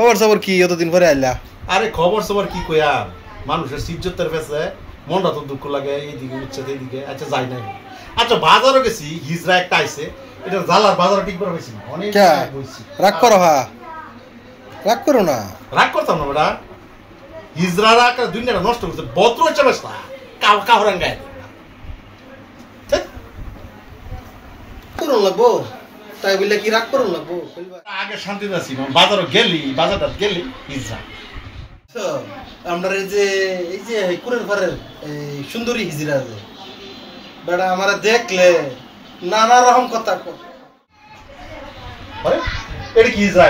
খবর সবর কি এতদিন পরে আইলা? আরে খবর সবর কি কইয়াম, মানুষের সিজ্জতের পেছে মনটা তো দুঃখ লাগে, এইদিকে উঠছে এইদিকে। আচ্ছা যাই নাই। আচ্ছা বাজারও গেছি, হিজরা একটা আইছে, এটা জালার বাজার ঠিক করে হয়েছি না, অনেক বইছি। রাগ করো হা, রাগ করো না। রাগ করতাম না বেটা, হিজরারা দুনিয়াটা নষ্ট করছে, বদ্র হচ্ছে বেশ না কাহরান গায়ে করুন লাগবো, তাই বললে কি রাগ করুন লাগবো? আগে শান্তিতে আছি, বাজারও গেলি, বাজারটা গেলি হিজরা। আমরা এই যে কুরের ঘরের সুন্দরী হিজরা আছে বেটা, আমার দেখলে নানা রকম কথা কয়। আরে এটা কি হিজরা?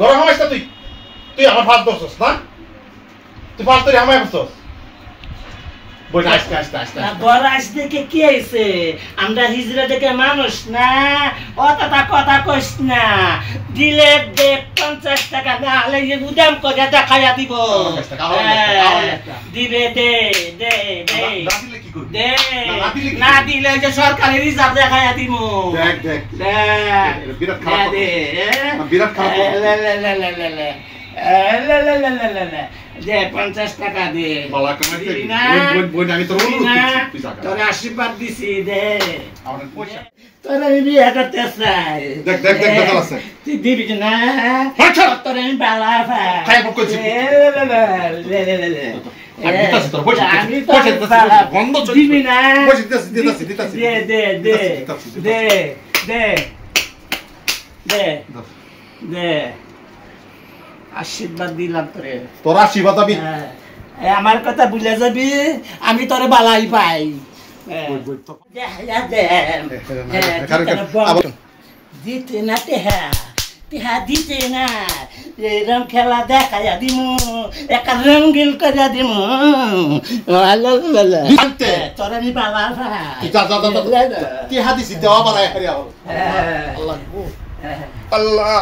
গরম হামাইস্তা তুই তুই আমার ফাঁস ধরছস না? তুই ফাঁস ধরে হামাই বসছস। আমরা হিজরা দেখে মানুষ না, অতটা কথা কইস না। দিলে দে 50 টাকা, না হলে উদাম করে দেখাইয়া দিব। দিলে দে দে দে দে, না দিলে যে সরকারি রিজার্ভ দেখাইয়া দিব। বিরাট খারাপ দে 50 টাকা দে। তোর আশীর্বাদ দিছি, দে তোর আমি বিয়ে করতে চাই। তুই দিবি না? তোর আমি বালা পাই, দিবি না? দে দে দে দে দে দে দে, আশীর্বাদ দিলাম তোরে। তোর আশীর্বাদ আমি আমার কথা ভুলে যাবি, আমি তোরে বালাই পাই। দিতে না তেহা তেহা দিতে না, এরম খেলা দেখাইয়া দিমু, একটা রঙ্গিল করিয়া দিমু। তোর আমি বালা পাই। আল্লাহ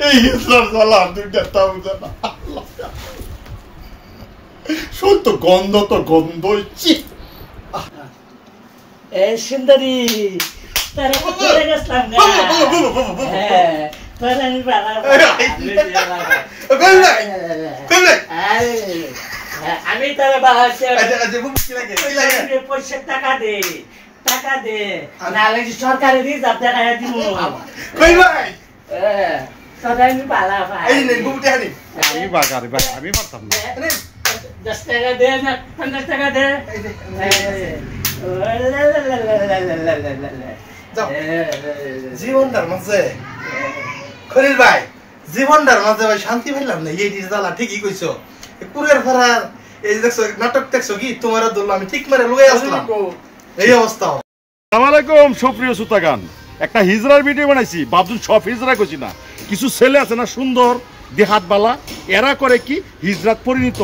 এই ইসলাম সালাম দুইটা তাও জানা। সত্য গন্ধ তো গন্ধ ইচ্ছি। এই সুন্দরী তারা চলে গেছিলাম না, তোর আমি বালা আমি তোর বালা 50 টাকা দে, টাকা দে, নাহলে সরকারি রিজার্ভ দেখাইয়া দিব। কই ভাই আমি বালা ভাই, আমি বাগারে ভাই, আমি পারতাম না। 10 টাকা দে না, 50 টাকা দে। জীবনটার মাঝে খলিল ভাই, জীবনটার মাঝে ভাই শান্তি পাইলাম না। এই জ্বালা ঠিকই কইছো, কুরের ফেরার এই দেখছো নাটক দেখছো কি, তোমার দল আমি ঠিক মারে লুয়ে আসলাম, এই অবস্থা। আসসালামু আলাইকুম সুপ্রিয় শ্রোতাগণ, একটা হিজরার ভিডিও বানাইছি, ভাবছুন সব হিজরা কইছি না, কিছু ছেলে আছে না সুন্দর দেহাত বালা, এরা করে কি হিজরাত পরিণত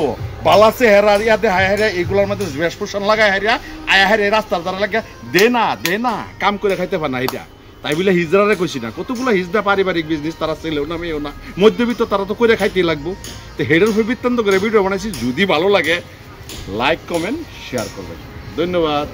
বালা চেহারা ইয়াতে হায়া এগুলোর মধ্যে বেশভূষণ লাগায় হারিয়া আয়া হারিয়া রাস্তার দ্বারা লাগে দে না কাম করে খাইতে পারে না। এটা তাই বলে হিজরারে কইছি না, কতগুলো হিজরা পারিবারিক বিজনেস, তারা ছেলেও না মেয়েও না, মধ্যবিত্ত, তারা তো করে খাইতেই লাগবো। তো হেডের উপর বৃত্তান্ত করে ভিডিও বানাইছি, যদি ভালো লাগে লাইক কমেন্ট শেয়ার করবেন। ধন্যবাদ।